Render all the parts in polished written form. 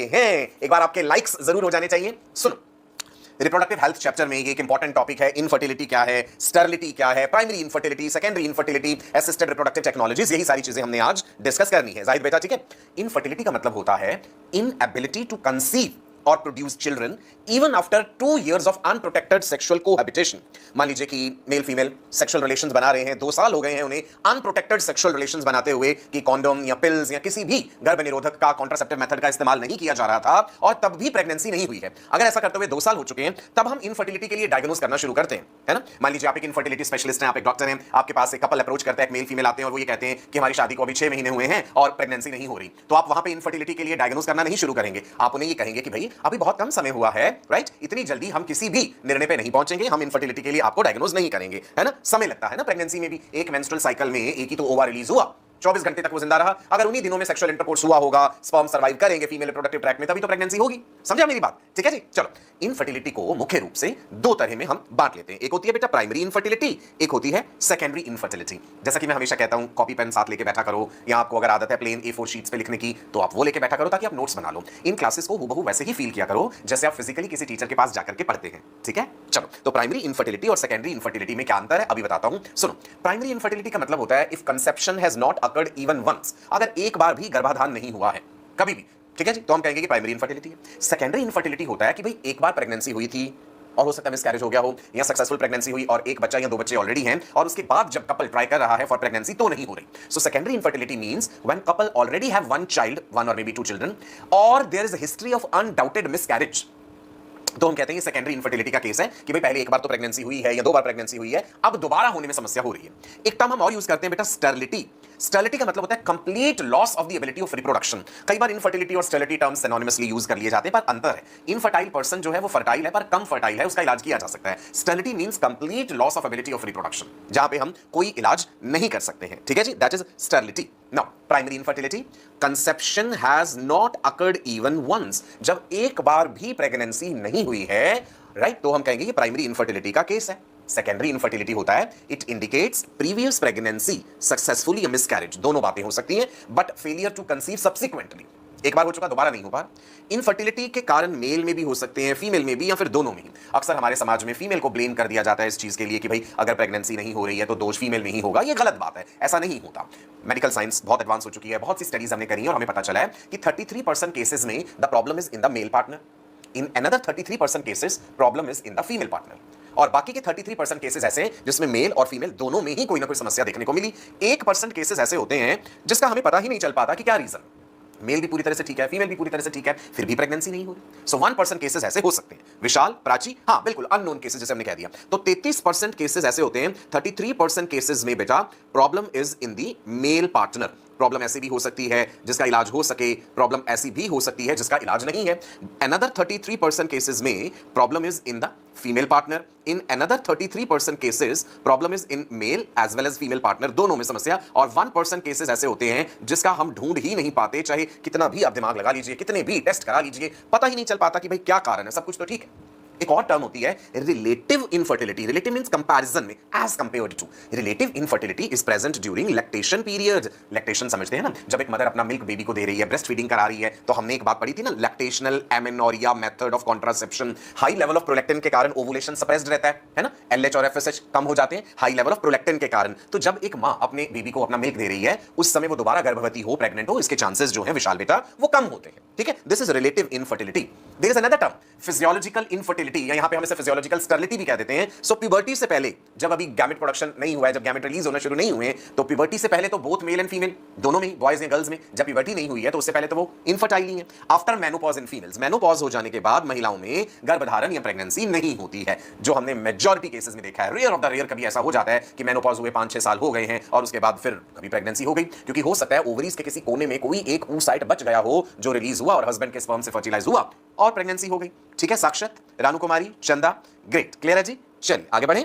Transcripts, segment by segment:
हैं, एक बार आपके लाइक्स जरूर हो जाने चाहिए। सुनो, रिप्रोडक्टिव हेल्थ चैप्टर में ये एक इंपॉर्टेंट टॉपिक है। इनफर्टिलिटी क्या है, स्टरलिटी क्या है, primary infertility, secondary infertility, assisted reproductive technologies, यही सारी चीजें हमने आज डिस्कस करनी है जाहिद बेटा, ठीक है। इनफर्टिलिटी का मतलब होता है इनएबिलिटी टू कंसीव और produce children even after 2 years of unprotected sexual cohabitation. मान लीजिए कि मेल फीमेल सेक्सुअल रिलेशंस बना रहे हैं, 2 साल हो गए हैं उन्हें अनप्रोटेक्टेड सेक्सुअल रिलेशंस बनाते हुए कि कॉन्डोम या पिल्स या किसी भी गर्भ निरोधक का कॉन्ट्रासेप्टिव मेथड का इस्तेमाल नहीं किया जा रहा था और तब भी प्रेगनेंसी नहीं हुई है। अगर ऐसा करते हुए 2 साल हो चुके हैं, तब हम इनफर्टिलिटी के लिए डायग्नोज करना शुरू करते हैं, है ना। मान लीजिए आप एक इनफर्टिलिटी स्पेशलिस्ट हैं, आप एक डॉक्टर हैं, आपके पास एक कपल अप्रोच करता है, एक मेल फीमेल आते हैं और वो ये कहते हैं कि हमारी शादी को अभी 6 महीने हुए हैं और प्रेगनेंसी नहीं हो रही, तो आप वहां पे इनफर्टिलिटी के लिए डायग्नोज करना नहीं शुरू करेंगे। आप उन्हें ये कहेंगे कि भाई अभी बहुत कम समय हुआ है, राइट, इतनी जल्दी हम किसी भी निर्णय पे नहीं पहुंचेंगे, हम इनफर्टिलिटी के लिए आपको डायग्नोज नहीं करेंगे, है ना। समय लगता है ना प्रेगनेंसी में भी, एक मेंस्ट्रुअल साइकिल में एक ही तो ओवा रिलीज हुआ, 24 घंटे तक वो जिंदा रहा, अगर उन्हीं दिनों में सेक्सुअल इंटरकोर्स हुआ होगा, स्पर्म सर्वाइव करेंगे फीमेल रिप्रोडक्टिव ट्रैक्ट में, तभी तो प्रेगनेंसी होगी। समझा मेरी बात, ठीक है जी। चलो, इनफर्टिलिटी को मुख्य रूप से 2 तरह में हम बांट लेते हैं। एक होती है बेटा प्राइमरी इनफर्टिलिटी, एक होती है सेकेंडरी इनफर्टिलिटी। जैसा कि मैं हमेशा कहता हूं, कॉपी पेन साथ लेके बैठा करो, या आपको अगर आदत है प्लेन A4 शीट्स पे लिखने की, तो आप वो लेके बैठा करो ताकि आप नोट्स बना लो। इन क्लासेस को हूबहू वैसे ही फील किया करो जैसे आप फिजिकली किसी टीचर के पास जाकर के पढ़ते हैं, ठीक है। चलो, तो प्राइमरी इनफर्टिलिटी और सेकेंडरी इनफर्टिलिटी में क्या अंतर है अभी बताता हूं। सुनो, प्राइमरी इनफर्टिलिटी का मतलब होता है if conception has not occurred even once, अगर एक बार भी गर्भाधान नहीं हुआ है कभी भी, ठीक है जी, तो हम कहेंगे कि प्राइमरी इनफर्टिलिटी है। सेकेंडरी इनफर्टिलिटी होता है कि भाई एक बार प्रेगनेंसी हुई थी और हो सकता है मिसकैरेज हो गया हो, या सक्सेसफुल प्रेगनेंसी हुई और एक बच्चा या 2 बच्चे ऑलरेडी हैं, और उसके बाद जब कपल ट्राई कर रहा है फॉर प्रेगनेंसी तो नहीं हो रही। So secondary infertility means when couple already have 1 child, 1 or maybe 2 children, और there is a history of undoubted miscarriage, तो हम कहते हैं ये सेकेंडरी इनफर्टिलिटी का केस है कि भाई पहले एक बार तो प्रेगनेंसी हुई है या 2 बार प्रेगनेंसी हुई है, अब दोबारा होने में समस्या हो रही है। एक टर्म हम और यूज करते हैं बेटा, स्टरलिटी। स्टरलिटी का मतलब होता है complete loss of the ability of reproduction. कई बार इनफर्टिलिटी और स्टरलिटी टर्म्स सिनोनिमसली यूज कर लिए जाते हैं, पर अंतर है। इनफर्टाइल पर्सन जो है वो फर्टाइल है पर कम फर्टाइल है, उसका इलाज किया जा सकता है। Sterility means complete loss of ability of reproduction, जहां पे हम कोई इलाज नहीं कर सकते हैं, ठीक है जी, that is sterility. Now primary infertility, conception has not occurred even once, जब एक बार भी प्रेगनेंसी नहीं हुई है, राइट, तो हम कहेंगे ये प्राइमरी इनफर्टिलिटी का केस है। सेकेंडरी इनफर्टिलिटी होता है it indicates previous pregnancy, successfully या मिसकैरेज, दोनों बातें हो सकती हैं, but failure to conceive subsequently, एक बार हो चुका दोबारा नहीं हो पा। इनफर्टिलिटी के कारण मेल में भी हो सकते हैं, फीमेल में भी, या फिर दोनों में ही। अक्सर हमारे समाज में फीमेल को ब्लेम कर दिया जाता है इस चीज के लिए कि भाई अगर प्रेगनेंसी नहीं हो रही है तो दोष फीमेल में ही होगा। ये गलत बात है, ऐसा नहीं होता। मेडिकल साइंस बहुत एडवांस हो चुकी है, बहुत सी स्टडीज हमने करी है और हमें पता चला है कि 33% केसेस में the problem is in the male partner, in another 33% cases problem is in the female partner, और बाकी के 33% केसेस ऐसे हैं जिसमें मेल और फीमेल दोनों में ही कोई ना कोई समस्या देखने को मिली। 1% केसेस ऐसे होते हैं जिसका हमें पता ही नहीं चल पाता कि क्या रीजन, मेल भी पूरी तरह से ठीक है, फीमेल भी पूरी तरह से ठीक है, फिर भी प्रेगनेंसी नहीं हो रही। सो 1% केसेस ऐसे हो सकते हैं। विशाल, प्राची, हाँ बिल्कुल अननोन केसेस जैसे हमने कह दिया। तो 33% केसेस ऐसे होते हैं। 33% केसेस में बेटा problem is in the male partner. Problem ऐसी भी हो सकती है जिसका इलाज हो सके, प्रॉब्लम ऐसी भी हो सकती है जिसका इलाज नहीं है। अनदर 33% केसेस में problem is in the female partner, in another 33% cases problem is in male as well as female partner, दोनों में समस्या। और 1% केसेस ऐसे होते हैं जिसका हम ढूंढ ही नहीं पाते, चाहे कितना भी आप दिमाग लगा लीजिए, कितने भी टेस्ट करा लीजिए, पता ही नहीं चल पाता कि भाई क्या कारण है, सब कुछ तो ठीक है। एक और टर्म होती है relative infertility. Relative means comparison में, as compared to. Relative infertility is present during lactation period. Lactation समझते हैं ना, जब एक मदर अपना मिल्क बेबी को दे रही है, ब्रेस्ट फीडिंग करा रही है, तो हमने एक बात पढ़ी थी ना, lactational amenorrhea method of contraception. High level of prolactin के कारण ओवुलेशन सप्रेस्ड रहता है ना, LH और FSH कम हो जाते हैं हाई लेवल ऑफ प्रोलैक्टिन के कारण। तो जब एक मां अपने बेबी को अपना मिल्क दे रही है, उस समय वो दोबारा गर्भवती हो, प्रेग्नेंट हो, इसके चांसेस जो है विशाल बेटा वो कम होते हैं, ठीक है। This is relative infertility. There is another term physiological infertility, या यहां पे हम इसे फिजियोलॉजिकल स्टरलिटी भी कह देते हैं। सो प्यूबर्टी से पहले, जब अभी गैमेट प्रोडक्शन नहीं हुआ है, जब गैमेट रिलीज होना शुरू नहीं हुए, तो प्यूबर्टी से पहले तो बोथ मेल एंड फीमेल दोनों में, बॉयज या गर्ल्स में, जब प्यूबर्टी नहीं हुई है तो उससे पहले तो वो इनफर्टाइल ही है। After menopause in females, menopause हो जाने के बाद महिलाओं में गर्भधारण या प्रेगनेंसी नहीं होती है, जो हमने मेजॉरिटी केसेस में देखा है। रेयर ऑफ द रेयर कभी ऐसा हो जाता है कि मेनोपॉज हुए 5-6 साल हो गए हैं और उसके बाद फिर कभी प्रेगनेंसी हो गई, क्योंकि हो सकता है ओवरीज के किसी कोने में कोई एक oocyte बच गया हो जो रिलीज हुआ और हस्बैंड के स्पर्म से फर्टिलाइज हुआ और प्रेगनेंसी हो गई, ठीक है। साक्षत, रानू कुमारी, चंदा, ग्रेट, क्लियर है जी। चलिए आगे बढ़े।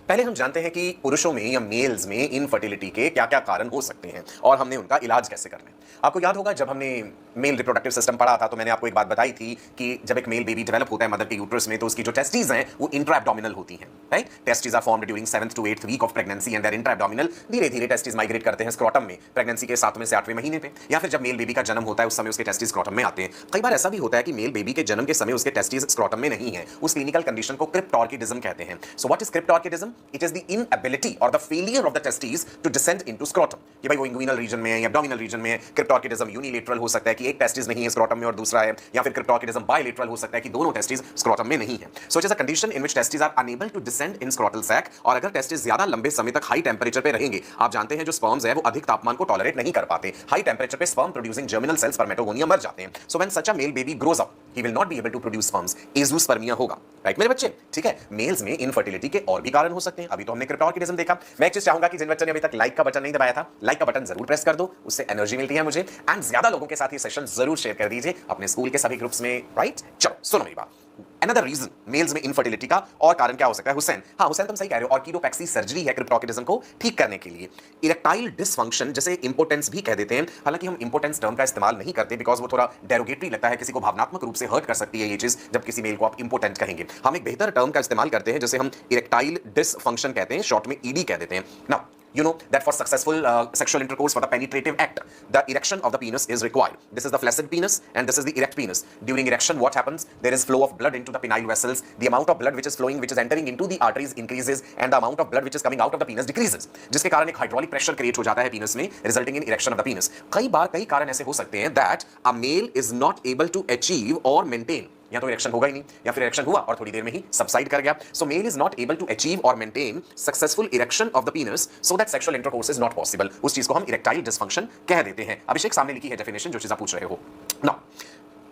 पहले हम जानते हैं कि पुरुषों में या मेल्स में इनफर्टिलिटी के क्या क्या कारण हो सकते हैं और हमने उनका इलाज कैसे करना है। आपको याद होगा जब हमने मेल रिप्रोडक्टिव सिस्टम पढ़ा था तो मैंने आपको एक बात बताई थी कि जब एक मेल बेबी डेवलप होता है मदर के यूट्रस में तो उसकी जो टेस्टीज हैं वो इंट्राएब्डोमिनल होती हैं, right. Testes are formed during 7th to 8th week of pregnancy and they're intraabdominal. धीरे धीरे टेस्टीज माइग्रेट करते हैं स्क्रोटम में प्रेगनेंसी के 7वें से 8वें महीने पे, या फिर जब मेल बेबी का जन्म होता है उस समय उसके टेस्टीज स्क्रोटम में आते हैं। कई बार ऐसा भी होता है कि मेल बेबी के जन्म के समय उसके टेस्टीज स्क्रोटम में नहीं है। उस क्लिनिकल कंडीशन को क्रिप्टॉर्किडिज्म कहते हैं। So what is cryptorchidism? It is the inability or the failure of the testes to descend into scrotum. कि भाई वो इंग्विनल रीजन में है या एब्डोमिनल रीजन में है। क्रिप्टॉर्किडिज्म यूनिलेटरल हो सकता है कि एक टेस्टिस नहीं है स्क्रोटम में और दूसरा है, या फिर क्रिप्टॉर्किडिज्म बायलेटरल हो सकता है कि दोनों टेस्टिस स्क्रोटम में नहीं है। So it is a condition in which testis are unable to descend in scrotal sac. और अगर टेस्टिस ज्यादा लंबे समय तक हाई टेंपरेचर पे रहेंगे, आप जानते हैं जो स्पर्म्स है वो अधिक तापमान को टॉलरेट नहीं कर पाते। हाई टेंपरेचर पे sperm producing germinal cells spermatogonia मर जाते हैं। So when such a male baby grows up he will not be able to produce sperms, azoospermia होगा, राइट मेरे बच्चे, ठीक है। मेल्स में इनफर्टिलिटी के और भी कारण हो सकते हैं। अभी तो हमने क्रिप्टॉर्किडिज्म देखा। मैं एक चीज चाहूंगा कि जिन बच्चों ने अभी तक लाइक का बटन नहीं दबाया था, लाइक का बटन जरूर प्रेस कर दो, उससे एनर्जी मिलती है मुझे। एंड ज्यादा लोगों के साथ ये सेशन जरूर शेयर कर दीजिए अपने स्कूल के सभी ग्रुप्स में, राइट। चलो सुनो मेरी बात। Another reason मेल्स में इनफर्टिलिटी का और कारण क्या हो सकता है? हुसैन, हाँ हुसैन तुम सही कह रहे हो, ऑर्किडोपैक्सी सर्जरी है क्रिप्टॉर्किडिज्म को ठीक करने के लिए। इरेक्टाइल डिसफंक्शन जिसे इंपोर्टेंस भी कह देते हैं, हालांकि हम इंपोर्टेंस टर्म का इस्तेमाल नहीं करते बिकॉज वो थोड़ा डेरोगेटरी लगता है, किसी को भावनात्मक रूप से हर्ट कर सकती है ये चीज जब किसी मेल को आप इंपोर्टेंट कहेंगे। हम एक बेहतर टर्म का इस्तेमाल करते हैं जिसे हम इरेक्टाइल डिसफंक्शन कहते हैं, शॉर्ट में ईडी कह देते हैं ना। You know that for successful sexual intercourse, for the penetrative act, the erection of the penis is required. This is the flaccid penis and this is the erect penis. During erection, what happens? There is flow of blood into the penile vessels. The amount of blood which is flowing, which is entering into the arteries increases, and the amount of blood which is coming out of the penis decreases. जिसके कारण एक hydraulic pressure create हो जाता है penis में, resulting in erection of the penis. कई बार कई कारण ऐसे हो सकते हैं that a male is not able to achieve or maintain. या तो इरेक्शन होगा ही नहीं, या फिर इरेक्शन हुआ और थोड़ी देर में ही सबसाइड कर गया। So male is not able to achieve or maintain successful erection of the penis, so that sexual intercourse is not possible. उस चीज को हम इरेक्टाइल डिसफंक्शन कह देते हैं। अभिषेक सामने लिखी है डेफिनेशन जो चीज आप पूछ रहे हो ना।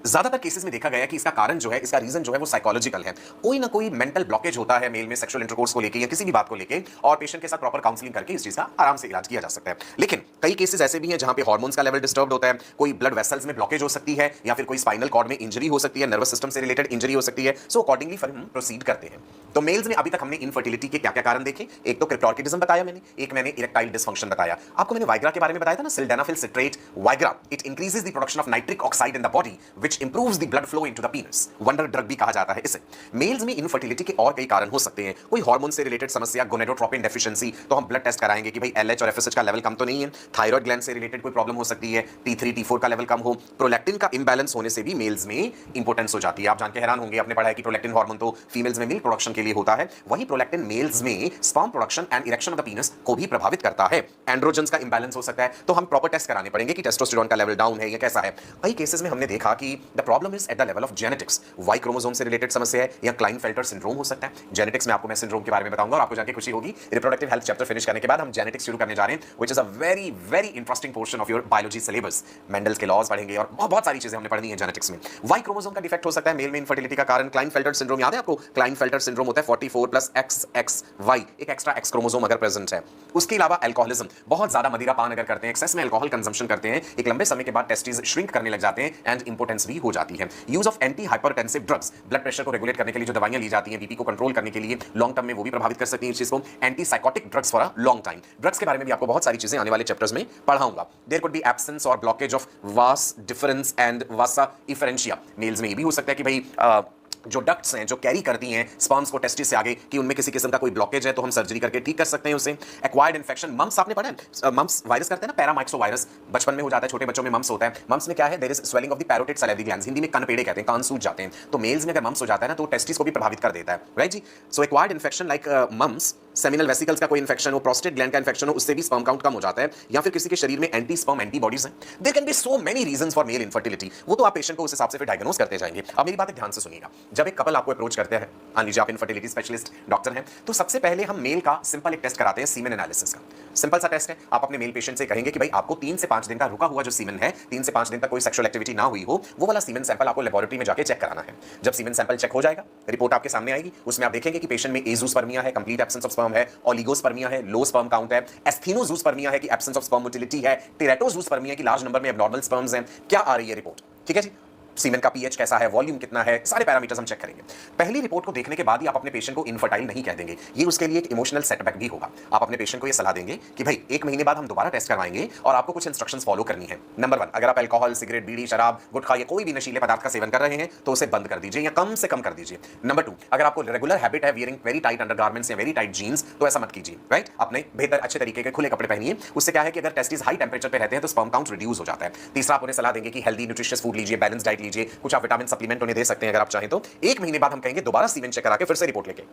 ज्यादातर केसेस में देखा गया है कि इसका कारण जो है, इसका रीजन जो है वो साइकोलॉजिकल है। कोई ना कोई मेंटल ब्लॉकेज होता है मेल में सेक्सुअल इंटरकोर्स को लेके या किसी भी बात को लेके, और पेशेंट के साथ प्रॉपर काउंसलिंग करके इस चीज का आराम से इलाज किया जा सकता है। लेकिन कई केसेस ऐसे भी हैं जहां पे हार्मोन्स का लेवल डिस्टर्ब होता है, कोई ब्लड वेसल्स में ब्लॉकेज हो सकती है, या फिर कोई स्पाइनल कॉर्ड में इंजरी हो सकती है, नर्वस सिस्टम से रिलेटेड इंजरी हो सकती है। सो अकॉर्डिंगली फिर हम प्रोसीड करते हैं। तो मेल्स में अभी तक हमने इनफर्टिलिटी के क्या क्या कारण देखे। एक तो क्रिप्टॉर्किडिज्म बताया मैंने, एक मैंने इरेक्टाइल डिसफंक्शन बताया। आपको मैंने वाइग्रा के बारे में बताया था ना, sildenafil citrate Viagra, it increases the production of nitric oxide in the body which improves the blood flow into the पीनस। Wonder drug भी कहा जाता है इसे। मेल्स में इनफर्टिलिटी के और कई कारण हो सकते हैं। कोई हार्मोन से रिलेटेड समस्या, गोनेडोट्रोपिन डेफिशिएंसी, तो हम ब्लड टेस्ट कराएंगे कि भाई एलएच और एफएसएच का लेवल कम तो नहीं है। थायराइड ग्लैंड से रिलेटेड कोई प्रॉब्लम हो सकती है, T3 T4 का लेवल कम हो। प्रोलैक्टिन का इंबैलेंस होने से भी मेल्स में इंपोर्टेंस हो जाती है। आप जान के हैरान होंगे, आपने पढ़ा है कि प्रोलैक्टिन हार्मोन तो फीमेल्स में मिल्क प्रोडक्शन के लिए होता है, वही प्रोलैक्टिन मेल्स में sperm production and erection of the पीनस को भी प्रभावित करता है। एंड्रोजन्स का इंबैलेंस हो सकता है, तो हम प्रॉपर टेस्ट कराने पड़ेंगे कि टेस्टोस्टेरोन का लेवल डाउन है या कैसा है। कई केसेस में हमने देखा कि the problem is at the level of genetics. Y chromosome से रिलेटेड समस्या है या क्लाइनफेल्टर सिंड्रोम हो सकता है। जेनेटिक्स में आपको मैं सिंड्रोम के बारे में बताऊंगा और आपको जाके खुशी होगी। रिप्रोडक्टिव हेल्थ चैप्टर फिनिश करने के बाद हम जेनेटिक्स शुरू करने जा रहे हैं, which is a very very interesting portion of your biology syllabus. Mendel's के लॉज पढ़ेंगे और बहुत सारी चीजें हमने पढ़नी है जेनेटिक्स में। वाई क्रोमोसोम का डिफेक्ट हो सकता है मेल में इनफर्टिलिटी का कारण। क्लाइनफेल्टर सिंड्रोम याद है आपको? क्लाइनफेल्टर सिंड्रोम होता है 44 प्लस XXY, एक एक्स्ट्रा एक्स क्रोमोसोम अगर प्रेजेंट है। उसके अलावा अल्कोहलिज्म, बहुत ज्यादा मदिरा पान अगर करते हैं, एक्सेस में अल्कोहल कंजम्पशन करते हैं, एक लंबे समय के बाद टेस्टिस श्रिंक करने लग जाते हैं एंड इंपोर्टेंस भी हो जाती है। Use of anti hypertensive drugs, blood pressure को रेगुलेट करने के लिए जो दवाइयां ली जाती हैं, बीपी को कंट्रोल करने के लिए, लॉन्ग टर्म में वो भी प्रभावित कर सकती हैं इस चीज को। Anti psychotic drugs for a long time, drugs के बारे में भी आपको बहुत सारी चीजें आने वाले चैप्टर्स में पढ़ाऊंगा। There could be absence or blockage of vas deferens and vasa efferentia. Males में ये भी हो सकता है कि भाई जो डक्ट्स हैं जो कैरी करती हैं स्पर्म्स को टेस्टिस से आगे, कि उनमें किसी किस्म का कोई ब्लॉकेज है तो हम सर्जरी करके ठीक कर सकते हैं उसे। एक्वायर्ड इन्फेक्शन, मम्स आपने पढ़ा है, मम्स वायरस करते हैं ना, पैरामाइक्सो वायरस, बचपन में हो जाता है, छोटे बच्चों में मम्स होता है। मम्स में क्या है? There is swelling of the parotid salivary glands, Hindi में कनपेड़े कहते हैं, कान सूज जाते हैं। तो मेल्स में अगर मम्स हो जाता है ना तो टेस्टिस को भी प्रभावित कर देता है, राइट जी। So acquired infection like mumps, seminal vesicles का कोई इन्फेक्शन हो, प्रोस्टेट ग्लैंड का इन्फेक्शन हो, उससे भी स्पर्म काउंट कम हो जाता है, या फिर किसी के शरीर में एंटी स्पर्म एंटीबॉडीज हैं। There can be so many reasons for male infertility. वो तो आप पेशेंट को उस हिसाब से फिर डायग्नोस करते जाएंगे। अब मेरी बात ध्यान से सुनिएगा। जब एक कपल आपको अप्रोच करते हैं, मान लीजिए आप इनफर्टिलिटी स्पेशलिस्ट डॉक्टर हैं, तो सबसे पहले हम मेल का सिंपल एक टेस्ट कराते हैं, सीमेन एनालिसिस का। सिंपल सा टेस्ट है। आप अपने मेल पेशेंट से कहेंगे कि भाई आपको 3 से 5 दिन का रुका हुआ जो सीमेन है, 3 से 5 दिन तक कोई सेक्सुअल एक्टिविटी ना हुई हो, वो वाला सीमेन सैंपल आपको लेबोरेटरी में जाके चेक कराना है। जब सीमेन सैंपल चेक हो जाएगा, रिपोर्ट आपके सामने आएगी, उसमें आप देखेंगे कि पेशेंट में एज़ोस्पर्मिया है, कंप्लीट एब्सेंस ऑफ स्पर्म है, ओलिगोस्पर्मिया है, लो स्पर्म काउंट है, एस्थेनोजूस्पर्मिया है कि एब्सेंस ऑफ स्पर्म मोटिलिटी है, टेरेटोजूस्पर्मिया की लार्ज नंबर में एबनॉर्मल स्पर्म्स हैं। क्या आ रही है रिपोर्ट? ठीक है जी। सीमेन का पीएच कैसा है, वॉल्यूम कितना है, सारे पैरामीटर्स हम चेक करेंगे। पहली रिपोर्ट को देखने के बाद ही आप अपने पेशेंट को इनफर्टाइल नहीं कह देंगे, ये उसके लिए एक इमोशनल सेटबैक भी होगा। आप अपने पेशेंट को ये सलाह देंगे कि भाई 1 महीने बाद हम दोबारा टेस्ट करवाएंगे और आपको कुछ इंस्ट्रक्शंस फॉलो करनी है। नंबर 1, अगर आप अल्कोहल, सिगरेट, बीड़ी, शराब, गुटखा या कोई भी नशीले पदार्थ का सेवन कर रहे हैं तो उसे बंद कर दीजिए या कम से कम कर दीजिए। नंबर 2, अगर आपको रेगुलर हैबिट है वियरिंग वेरी टाइट अंडरगारमेंट्स या वेरी टाइट जीन्स तो ऐसा मत कीजिए, राइट। अपने बेहतर अच्छे तरीके के खुले कपड़े पहनिए। उससे क्या है कि अगर टेस्टिस हाई टेंपरेचर पे रहते हैं तो स्पर्म काउंट रिड्यूस हो जाता है। तीसरा, आप उन्हें सलाह देंगे कि हेल्दी न्यूट्रिशियस फूड लीजिए, बैलेंस डाइट लीजिए, कुछ आप विटामिन सप्लीमेंट उन्हें दे सकते हैं अगर आप चाहें तो। 1 महीने बाद हम कहेंगे दोबारा सीमेन चेक करा के फिर से रिपोर्ट लेके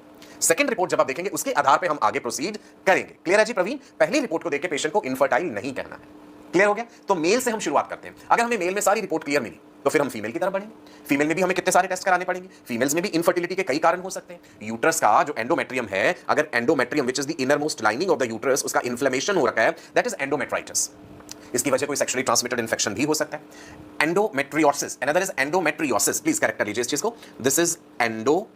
सेकंड रिपोर्ट जब आप देखेंगे उसके आधार पे हम आगे प्रोसीड करेंगे। क्लियर है जी प्रवीण? पहली रिपोर्ट को देख के पेशेंट को इनफर्टाइल नहीं कहना है। क्लियर हो गया? तो मेल से हम शुरुआत करते हैं। अगर हमें मेल में सारी रिपोर्ट क्लियर मिली तो फिर हम फीमेल की तरफ बढ़ेंगे। फीमेल में भी हमें कितने सारे टेस्ट कराने पड़ेंगे? फीमेल्स में भी इनफर्टिलिटी के कई कारण हो सकते हैं। यूट्रस का जो एंडोमेट्रियम है, अगर endometrium which is the inner most lining of the uterus उसका इन्फ्लेमेशन हो रखा है, दैट इज एंडोमेट्राइटिस। इसकी वजह कोई सेक्सुअली ट्रांसमिटेड इंफेक्शन भी हो सकता है। Endometriosis, another is endometriosis, please correct कर लीजिए इस चीज को। This is endometriosis,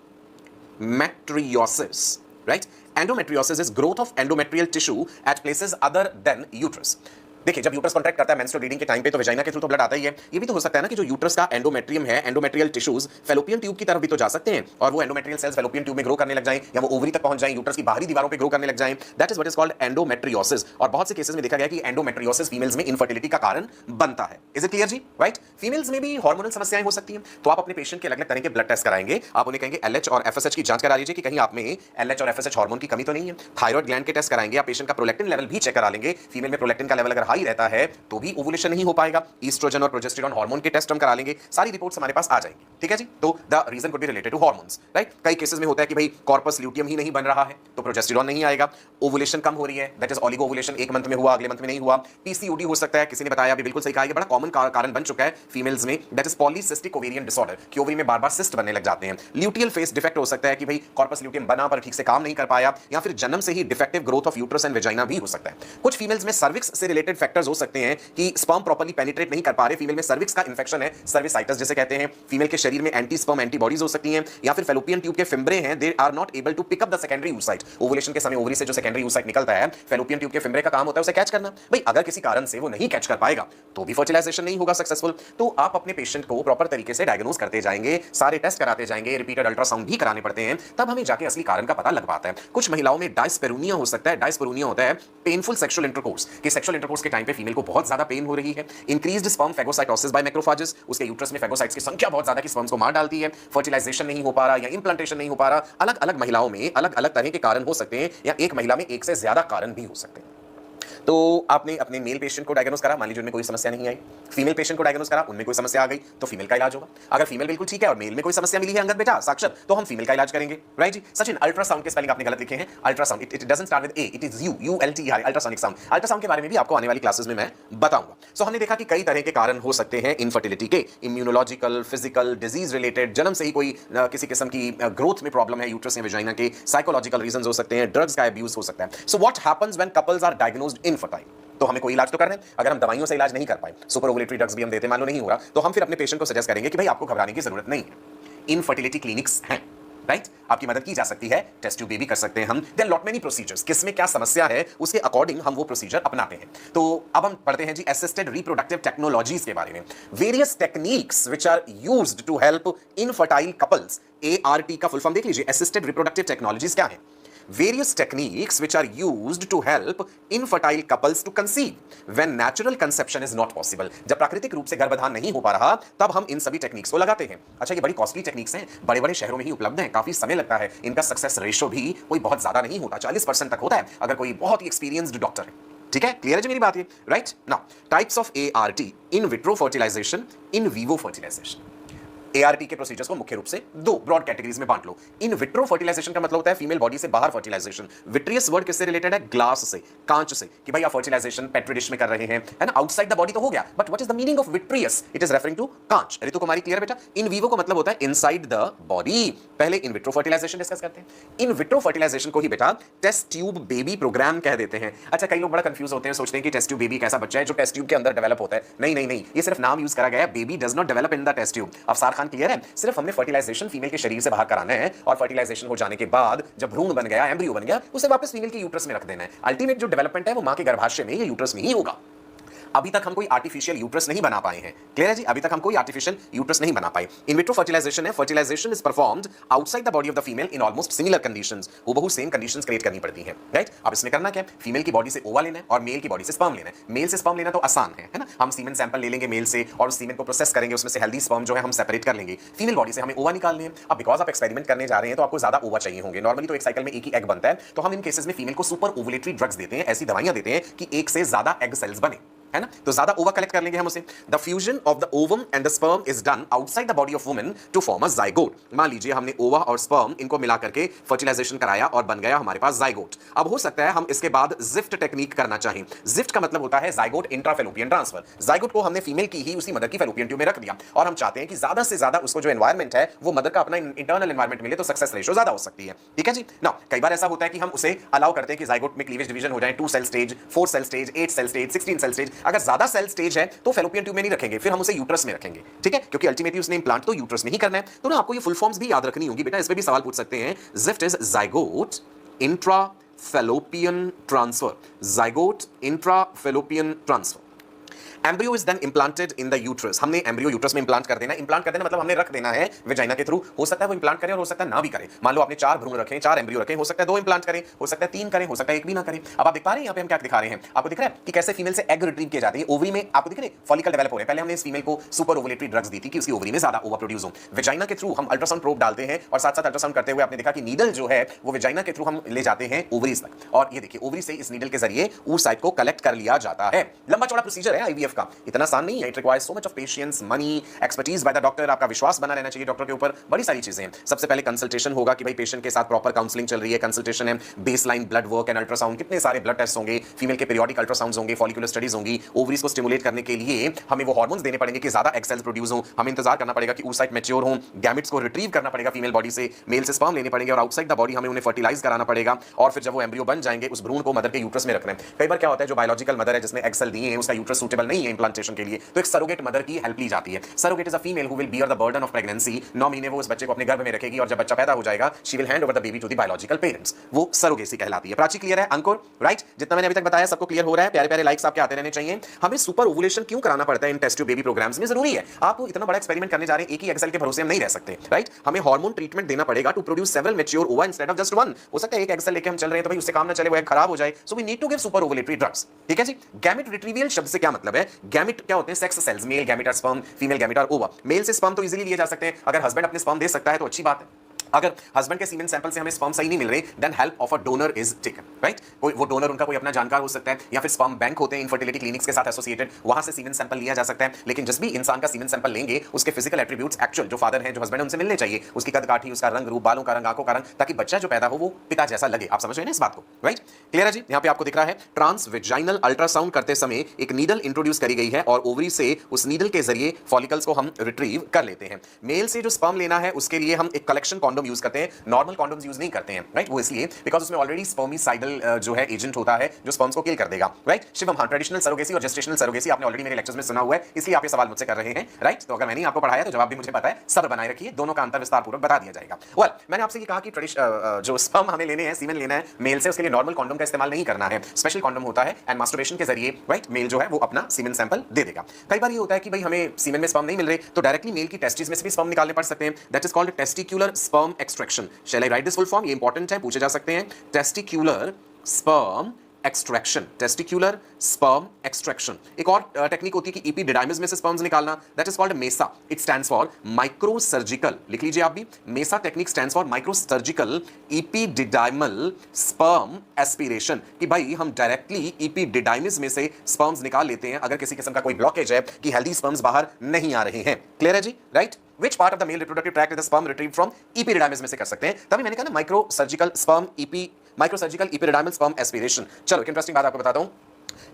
right. Endometriosis is growth of endometrial tissue at places other than uterus. देखिए, जब यूट्रस कॉन्ट्रैक्ट करता है मेंस्ट्रुअल ब्लीडिंग के टाइम पे तो वेजाइना के थ्रू तो ब्लड आता ही है। ये भी तो हो सकता है ना कि जो यूट्रस का एंडोमेट्रियम है, एंडोमेट्रियल टिश्यूज फैलोपियन ट्यूब की तरफ भी तो जा सकते हैं और वो एंडोमेट्रियल सेल्स फैलोपियन ट्यूब में ग्रो करने लग जाएं या वो ओवरी तक पहुंच जाएं, यूट्रस की बाहरी दीवारों पे ग्रो करने लग जाएं। That is what is called endometriosis. और बहुत से केसेस में देखा गया कि एंडोमेट्रियोसिस फीमेल्स में इनफर्टिलिटी का कारण बनता है। इज इट क्लियर जी? राइट। फीमेल्स में भी हार्मोनल समस्याएं हो सकती हैं, तो आप अपने पेशेंट के अलग अलग तरह के ब्लड टेस्ट कराएंगे। आप उन्हें कहेंगे एलएच और एफएसएच की जांच करा लीजिए कि कहीं आप में एलएच और एफएसएच हार्मोन की कमी तो नहीं है। थायराइड ग्लैंड के टेस्ट कराएंगे। आप पेशेंट का प्रोलैक्टिन लेवल भी चेक करा लेंगे। फीमेल में प्रोलैक्टिन का लेवल अगर हाई रहता है तो भी ओवुलेशन नहीं हो पाएगा। ईस्ट्रोजन और प्रोजेस्टेरॉन हार्मोन के टेस्ट हम करा लेंगे। सारी रिपोर्ट्स हमारे पास आ जाएंगी। ठीक है जी? तो the reason could be related to hormones, right. कई केसेस में होता है कि भाई कॉर्पस ल्यूटियम ही नहीं बन रहा है तो प्रोजेस्टेरॉन नहीं आएगा। ओवुलेशन कम हो रही है, दैट इज ऑलिगो ओवुलेशन, एक मंथ में हुआ अगले मंथ में नहीं हुआ। पीसीओडी हो सकता है, किसी ने बताया अभी बिल्कुल सही कहा, ये बड़ा कॉमन कारण बन चुका है फीमेल्स में, that is polycystic ovarian disorder, कि ओवरी में बार-बार सिस्ट बनने लग जाते हैं। ल्यूटियल फेस डिफेक्ट हो सकता है कि भाई कॉर्पस ल्यूटियम बना पर ठीक से काम नहीं कर पाया, या फिर जन्म से ही defective growth of uterus and vagina भी हो सकता है। कुछ फीमेल्स में सर्विक्स से रिलेटेड फैक्टर्स हो सकते हैं कि स्पर्म प्रॉपर्ली पेनिट्रेट नहीं कर पा रहे। फीमेल में सर्विक्स का इंफेक्शन है, सर्विसाइटिस जिसे कहते हैं। फीमेल के शरीर में एंटी स्पर्म एंटीबॉडीज हो सकती हैं, या फिर फैलोपियन ट्यूब के फिम्ब्रे हैं, they are not able to pick up the secondary oocyte। Ovulation के समय ओवरी से जो सेकेंडरी oocyte निकलता है, फैलोपियन ट्यूब के फिम्ब्रे का काम होता है उसे कैच करना। भाई अगर किसी कारण से वो नहीं कैच कर पाएगा तो भी फर्टिलाइजेशन नहीं होगा सक्सेसफुल। तो आप अपने पेशेंट को प्रॉपर तरीके से डायग्नोज करते जाएंगे, सारे टेस्ट कराते जाएंगे, रिपीटेड अल्ट्रासाउंड भी कराने पड़ते हैं, तब हमें जाके असली कारण का पता लग पाता है। कुछ महिलाओं में डायस्पेरोनिया हो सकता है। डायस्पेरोनिया होता है पेनफुल सेक्सुअल इंटरकोर्स, कि सेक्सुअल इंटरकोर्स के टाइम पे फीमेल को बहुत ज्यादा पेन हो रही है। Increased sperm phagocytosis by macrophages, उसके यूट्रस में फेगोसाइट्स की संख्या बहुत ज्यादा की स्पर्म्स को मार डालती है। फर्टिलाइजेशन नहीं हो पा रहा या इंप्लांटेशन नहीं हो पा रहा। अलग अलग महिलाओं में अलग अलग तरह के कारण हो सकते हैं, या एक महिला में एक से ज्यादा कारण भी हो सकते हैं। तो आपने अपने मेल पेशेंट को डायग्नोस करा, मान लीजिए उनमें कोई समस्या नहीं आई। फीमेल पेशेंट को डायग्नोस करा, उनमें कोई समस्या आ गई तो फीमेल का इलाज होगा। अगर फीमेल बिल्कुल ठीक है और मेल में कोई समस्या मिली है अंगद बेटा साक्षर, तो हम फीमेल का इलाज करेंगे, राइट जी। सचिन, अल्ट्रासाउंड के स्पेलिंग आपने गलत लिखे हैं। Ultrasound it doesn't start with A, it is UULT, ultrasonic sound. Ultrasound के बारे में भी आपको आने वाली क्लासेस में मैं बताऊंगा। सो हमने देखा कि कई तरह के कारण हो सकते हैं इनफर्टिलिटी के, इम्यूनोलॉजिकल, फिजिकल, डिजीज रिलेटेड, जन्म से ही कोई किसी किस्म की ग्रोथ में प्रॉब्लम है यूट्रस या वेजाइना के, साइकोलॉजिकल रीजंस हो सकते हैं, ड्रग्स का अब्यूज हो सकता है। So what happens when couples are diagnosed infertile? तो हमें कोई इलाज तो करना है। अगर हम दवाइयों से इलाज नहीं कर पाए, सुपर ओवुलेटरी ड्रग्स भी हम देते, मान लो नहीं हो रहा, तो हम फिर अपने पेशेंट को सजेस्ट करेंगे कि भाई आपको घबराने की जरूरत नहीं है, इनफर्टिलिटी क्लिनिक्स हैं, राइट। आपकी मदद की जा सकती है, टेस्ट ट्यूब बेबी कर सकते हैं हम। देयर लॉट मेनी प्रोसीजर्स, किसमें क्या समस्या है उसके अकॉर्डिंग हम वो प्रोसीजर अपनाते हैं। तो अब हम पढ़ते हैं जी असिस्टेड रिप्रोडक्टिव टेक्नोलॉजीज के बारे में। Various techniques which are used to help infertile couples. ART का फुल फॉर्म देख लीजिए, असिस्टेड रिप्रोडक्टिव टेक्नोलॉजीज क्या है? Various techniques which are used to help infertile couples to conceive when natural conception is not possible। जब प्राकृतिक रूप से गर्भधान नहीं हो पा रहा तब हम इन सभी टेक्निक्स को लगाते हैं। अच्छा, ये बड़ी कॉस्टली टेक्निक्स हैं, बड़े बड़े शहरों में ही उपलब्ध हैं, काफी समय लगता है, इनका सक्सेस रेशो भी कोई बहुत ज्यादा नहीं होता, 40% तक होता है अगर कोई बहुत ही एक्सपीरियंस्ड डॉक्टर है। ठीक है, क्लियर है जी मेरी बात ये, right. Now types of ART, in vitro fertilization, in vivo fertilization. ART के प्रोसीजर्स को मुख्य रूप से दो ब्रॉड कैटेगरीज में बांट लो। इन विट्रो फर्टिलाइजेशन का मतलब होता है फीमेल बॉडी से बाहर फर्टिलाइजेशन। विट्रियस वर्ड किससे रिलेटेड है? ग्लास से, कांच से, कि भाई आप फर्टिलाइजेशन पेट्री डिश में कर रहे हैं, है ना, आउटसाइड द बॉडी तो हो गया, but what is the meaning of vitreous? It is referring to कांच। ऋतु कुमारी, क्लियर बेटा? इन वीवो का मतलब होता है इनसाइड द बॉडी। पहले इन विट्रो फर्टिलाइजेशन डिस्कस करते हैं। इन विट्रो फर्टिलाइजेशन को ही बेटा टेस्ट ट्यूब बेबी प्रोग्राम कह देते हैं। अच्छा, कई लोग बड़ा कंफ्यूज होते हैं, सोचते हैं कि टेस्ट ट्यूब बेबी एक ऐसा बच्चा है जो टेस्ट ट्यूब के अंदर डेवलप होता है। नहीं नहीं नहीं, ये सिर्फ नाम यूज करा गया है, baby does not develop in the test tube. Afsar Khan, clear है? सिर्फ हमने फर्टिलाइजेशन फीमेल के शरीर से बाहर कराना है, और फर्टिलाइजेशन हो जाने के बाद जब भ्रूण बन गया, एम्ब्रियो बन गया, उसे वापस फीमेल के यूट्रस में रख देना है। अल्टीमेट जो डेवलपमेंट है वो मां के गर्भाशय में या यूट्रस में ही होगा। अभी तक हम कोई आर्टिफिशियल यूट्रस नहीं बना पाए हैं। क्लियर है जी? अभी तक हम कोई आर्टिफिशियल यूट्रस नहीं बना पाए। इन विट्रो फर्टिलाइजेशन है, fertilization is performed outside the body of the female in almost similar conditions. वो बहुत सेम कंडीशंस क्रिएट करनी पड़ती हैं, राइट? अब इसमें करना क्या है, फीमेल की बॉडी से ओवा लेना है और मेल की बॉडी से स्पर्म लेना है। मेल से स्पर्म लेना तो आसान है ना? हम सीमेन सैंपल ले लेंगे मेल से और उस सीमेन को प्रोसेस करेंगे, उसमें से हेल्दी स्पर्म जो है हम सेपरेट कर लेंगे। फीमेल बॉडी से हमें ओवा निकालने हैं। अब बिकॉज आप एक्सपेरिमेंट करने जा रहे हैं तो आपको ज्यादा ओवा चाहिए होंगे। नॉर्मली तो एक साइकिल में एक ही एग बनता है, तो हम इन केसेस में फीमेल को सुपर ओवुलेटरी ड्रग्स देते हैं, ऐसी दवाइयां देते हैं कि एक से ज्यादा एग सेल्स बने, है ना? तो ज्यादा ओवा कलेक्ट कर लेंगे हम उसे। The fusion of the ovum and the sperm is done outside the body of woman to form a zygote. मान लीजिए हमने ओवा और स्पर्म इनको मिला करके फर्टिलाइजेशन कराया और बन गया हमारे पास जाइगोट। अब हो सकता है हम इसके बाद जिफ्ट टेक्निक करना चाहें। जिफ्ट का मतलब होता है जाइगोट इंट्राफेलोपियन ट्रांसफर। जाइगोट को हमने फीमेल की ही उसी मदर की फेलोपियन ट्यूब में रख दिया और हम चाहते हैं कि ज्यादा से ज्यादा उसको जो एनवायरमेंट है वो मदर का अपना इंटरनल एनवायरमेंट मिले, तो सक्सेस रेशियो ज्यादा हो सकती है। ठीक है जी ना? कई बार ऐसा होता है कि हम उसे अलाउ करते हैं कि जाइगोट में क्लीवेज डिवीजन हो जाए, 2 cell stage, 4 cell stage, 8 cell stage, 16 cell stage. अगर ज्यादा सेल स्टेज है तो फेलोपियन ट्यूब में नहीं रखेंगे, फिर हम उसे यूट्रस में रखेंगे। ठीक है? क्योंकि अल्टीमेटली उसने इंप्लांट तो यूट्रस में ही करना है। तो ना आपको ये फुल फॉर्म्स भी याद रखनी होगी बेटा, इस पे भी सवाल पूछ सकते हैं। GIFT is zygote intra fallopian transfer. Zygote intra fallopian transfer. Embryo is then implanted in the uterus. हमने एम्ब्रियो यूट्रस में इम्प्लांट कर देना। इम्प्लांट कर देना मतलब हमने रख देना है वेजाइना के थ्रू। हो सकता है वो इम्प्लांट करे और हो सकता है ना भी करे। मान लो आपने 4 भ्रूण रखे, 4 एम्ब्रियो रखे, हो सकता है 2 इम्प्लांट करें, हो सकता है 3 करें, हो सकता है 1 भी ना करें। अब आप देख पा रहे हैं यहाँ पे हम क्या दिखा रहे हैं? आपको दिख रहा है कि कैसे फीमेल से एग रिट्रीव किए जाते हैं ओवरी में। आपको दिख रहे हैं फॉलिकल डेवलप हो रहे हैं। पहले हमने इस फीमेल को सुपर ओवुलेटरी ड्रग्स दी थी कि उसकी ओवरी में ज्यादा ओवा प्रोड्यूस हो। वेजाइना के थ्रू हम अल्ट्रासाउंड प्रोब डालते हैं और साथ साथ अल्ट्रासाउंड करते हुए आपने देखा कि नीडल जो है वो वेजाइना के थ्रू हम ले जाते हैं ओवरीज तक। और ये देखिए ओवरी से इस नीडल के जरिए ऊर साइड को कलेक्ट कर लिया जाता है। लंबा चौड़ा प्रोसीजर है आईवीएफ का, इतना आसान नहीं है। It requires so much of patience, money, expertise by the doctor. आपका विश्वास बना रहना चाहिए डॉक्टर के ऊपर। बड़ी सारी चीजें हैं। सबसे पहले कंसल्टेशन होगा कि भाई पेशेंट के साथ प्रॉपर काउंसलिंग चल रही है। कंसल्टेशन है, baseline blood work and ultrasound, कितने सारे ब्लड टेस्ट होंगे, फीमेल के पीरियोडिक अल्ट्रासाउंड्स होंगे, फॉलिकुलर स्टडीज होंगी। ओवरीज को स्टिमुलेट करने के लिए हमें वो हार्मोन्स देने पड़ेंगे कि ज्यादा एग सेल्स प्रोड्यूस हो। हमें इंतजार करना पड़ेगा कि oocyte मैच्योर हो, गैमेट्स को रिट्रीव करना पड़ेगा फीमेल बॉडी से, मेल से स्पर्म लेने पड़ेंगे और आउटसाइड द बॉडी हमें उन्हें फर्टिलाइज कराना पड़ेगा। और फिर जब वो एम्ब्रियो बन जाएंगे उस भ्रूण को मदर के यूट्रस में रखना है। कई बार क्या होता है जो बायोलॉजिकल मदर है जिसने एग सेल दिए हैं उसका यूट्रस सूटेबल नहीं है इंप्लांटेशन के लिए, तो एक सरोगेट मदर की हेल्प ली जाती है। Surrogate is a female who will beer the burden of pregnancy. 9 महीने वो उस बच्चे को अपने गर्भ में रखेगी और जब बच्चा पैदा हो जाएगा she will hand over the baby to the biological parents. वो सरोगेसी कहलाती है। प्राची क्लियर है? अंकुर राइट? जितना मैंने अभी तक बताया सबको क्लियर हो रहा है? प्यारे प्यारे लाइक्स आपके आते रहने चाहिए। हमें सुपर ओवुलेशन क्यों कराना पड़ता है इन टेस्ट ट्यूब बेबी प्रोग्राम्स में? जरूरी है। आप इतना बड़ा एक्सपेरिमेंट करने जा रहे हैं, एक ही एग सेल के भरोसे हम नहीं रह सकते, राइट? हमें हार्मोन ट्रीटमेंट देना पड़ेगा टू प्रोड्यूस सेवरल मैच्योर ओवा इंस्टेड ऑफ जस्ट वन। हो सकता है एक एग सेल लेके हम चल रहे हैं तो भाई उससे काम ना चले, वो एग खराब हो जाए, so we need to give super ovulatory drugs. ठीक है जी? गैमेट रिट्रीवियल शब्द से क्या मतलब है? गैमेट क्या होते हैं? सेक्स सेल्स, मेल गैमेट और स्पर्म, फीमेल गैमेट और ओवा। मेल से स्पर्म तो इजीली लिए जा सकते हैं। अगर हस्बैंड अपने स्पर्म दे सकता है तो अच्छी बात है। अगर हस्बैंड के सीमेन सैंपल से हमें स्पर्म सही नहीं मिल रहे, then help of a donor is taken, right? कोई वो डोनर उनका कोई अपना जानकार हो सकता है या फिर स्पर्म बैंक होते हैं इनफर्टिलिटी क्लिनिक्स के साथ एसोसिएटेड, वहां से सीमेन सैंपल लिया जा सकता है। लेकिन जिस भी इंसान का सीमेन सैंपल लेंगे उसके फिजिकल एट्रीब्यूट्स एक्चुअल जो फादर हैं जो हस्बैंड उनसे मिलने चाहिए। उसकी कद काठी, उसका रंग रूप, बालों का रंग, आंखों का रंग, ताकि बच्चा जो पैदा हो वो पिता जैसा लगे। आप समझ रहे हैं इस बात को, राइट? क्लियर है जी? यहाँ पे आपको दिख रहा है ट्रांस वेजाइनल अल्ट्रासाउंड करते समय एक नीडल इंट्रोड्यूस करी गई है और ओवरी से उस नीडल के जरिए फॉलिकल्स को हम रिट्रीव कर लेते हैं। मेल से जो स्पर्म लेना है उसके लिए हम एक कलेक्शन कॉन्डोम यूज करते हैं, नॉर्मल कॉन्डोम्स यूज नहीं करते हैं, राइट? वो इसलिए बिकॉज उसमें ऑलरेडी स्पर्मिसाइडल जो है एजेंट होता है जो स्पर्म्स को किल कर देगा, राइट? शिवम, हाँ, ट्रेडिशनल सरोगेसी और जेस्टेशनल सरोगेसी आपने ऑलरेडी मेरे लेक्चर्स में सुना हुआ है, इसलिए आप ये सवाल मुझसे कर रहे हैं, राइट? तो अगर मैंने आपको पढ़ाया तो जवाब भी मुझे पता है, सब्र बनाए रखिए, दोनों का अंतर विस्तार पूर्वक बता दिया जाएगा। वेल, मैंने आपसे ये कहा कि जो स्पर्म हमें लेने हैं, सीमेन लेना है मेल से, उसके लिए नॉर्मल कॉन्डोम का इस्तेमाल नहीं करना है, स्पेशल कॉन्डोम होता है एंड मास्टरबेशन के जरिए, राइट, मेल जो है वो अपना सीमेन सैंपल दे देगा। कई बार ये होता है कि भाई हमें सीमेन में स्पर्म नहीं मिल रहे तो डायरेक्टली मेल की टेस्टिस में से भी स्पर्म निकालने पड़ सकते हैं। That is called testicular sperm extraction. Shall I write this full form? ये इंपॉर्टेंट है, पूछे जा सकते हैं। Testicular sperm extraction, testicular sperm extraction. एक और टेक्निक होती है कि एपिडिडाइमिस में से स्पर्म्स निकालना, that is called MESA. It stands for micro surgical, लिख लीजिए आप भी। MESA technique stands for micro surgical epididymal sperm aspiration, कि भाई हम डायरेक्टली एपिडिडाइमिस में से स्पर्म्स निकाल लेते हैं अगर किसी किस्म का कोई ब्लॉकेज है कि हेल्दी स्पर्म्स बाहर नहीं आ रहे हैं। क्लियर है जी? Right? Which part of the male reproductive tract is the sperm retrieved from? epididymis में से कर सकते हैं। तभी मैंने कहा ना micro surgical epididymal sperm aspiration। चलो एक इंटरेस्टिंग बात आपको बताता हूं,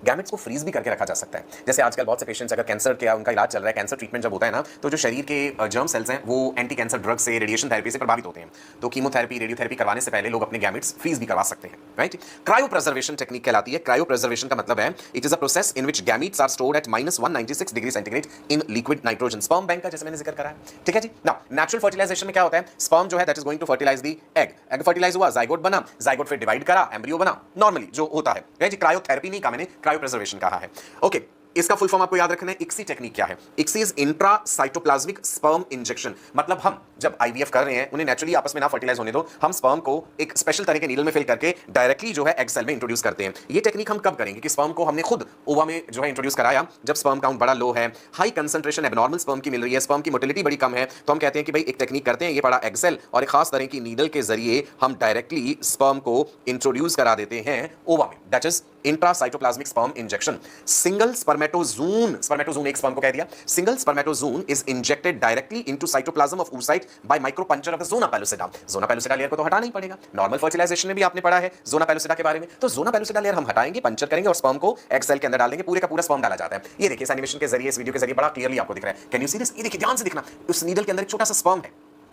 गैमेट्स को फ्रीज भी करके रखा जा सकता है। जैसे आजकल बहुत से पेशेंट्स अगर कैंसर का उनका इलाज चल रहा है, कैंसर ट्रीटमेंट जब होता है ना, तो जो शरीर के जर्म सेल्स हैं वो एंटी कैंसर ड्रग से, रेडिएशन थेरेपी से प्रभावित होते हैं। तो कीमोथेरेपी, रेडियोथेरेपी करवाने से पहले लोग अपने गैमेट्स फ्रीज भी करवा सकते हैं, राइट? क्रायो प्रिजर्वेशन टेक्निक कहलाती है। क्रायो प्रिजर्वेशन का मतलब है it is a process in which gametes are stored at -196 degree centigrade in liquid nitrogen. Sperm bank का जैसे मैंने जिक्र करा है, ठीक है जी? नाउ नेचुरल फर्टिलाइजेशन में क्या होता है? स्पर्म जो है that is going to fertilize the egg. Egg fertilize हुआ, जाइगोट बना, जाइगोट फिर डिवाइड करा, एम्ब्रियो बना, नॉर्मली जो होता है, राइट? क्रायोथेरेपी नहीं कहा मैंने, क्रायो प्रिजर्वेशन कहा है। ओके, इसका फुल फॉर्म आपको याद रखना है। इक्सी टेक्निक क्या है? ICSI is intra cytoplasmic sperm injection. मतलब हम जब आईवीएफ कर रहे हैं, उन्हें नेचुरली आपस में ना फर्टिलाइज होने दो, हम स्पर्म को एक स्पेशल तरह के नीडल में फिल करके डायरेक्टली जो है एग सेल में इंट्रोड्यूस करते हैं। ये टेक्निक हम कब करेंगे कि स्पर्म को हमने खुद ओवा में जो है इंट्रोड्यूस कराया, जब स्पर्म काउंट बड़ा लो है, हाई कंसंट्रेशन एबनॉर्मल स्पर्म की मिल रही है, स्पर्म की मोटिलिटी बड़ी कम है, तो हम कहते हैं कि भाई एक टेक्निक करते हैं, ये बड़ा एग सेल और एक खास तरह की नीडल के जरिए हम डायरेक्टली स्पर्म को इंट्रोड्यूस करा देते हैं ओवा में। That is intracytoplasmic sperm injection. Single spermatozoon, spermatozoon एक स्पर्म को कह दिया, single spermatozoon is injected directly into cytoplasm of oocyte by micro puncture of the zona pellucida. Zona pellucida layer को तो हटाना ही पड़ेगा, नॉर्मल फर्टिलाइजेशन में भी आपने पढ़ा है ज़ोना पेलुसिडा के बारे में। तो ज़ोना पेलुसिडा लेयर हम हटाएंगे, पंचर करेंगे और स्पर्म को एग सेल के अंदर डाल देंगे, पूरे का पूरा स्पर्म डाला जाता है। ये देखिए इस एनिमेशन के जरिए, इस वीडियो के जरिए बड़ा क्लियरली आपको दिख रहा है। Can you see this? ये देखिए ध्यान से देखना, उस नीडल के अंदर एक छोटा सा स्पर्म है।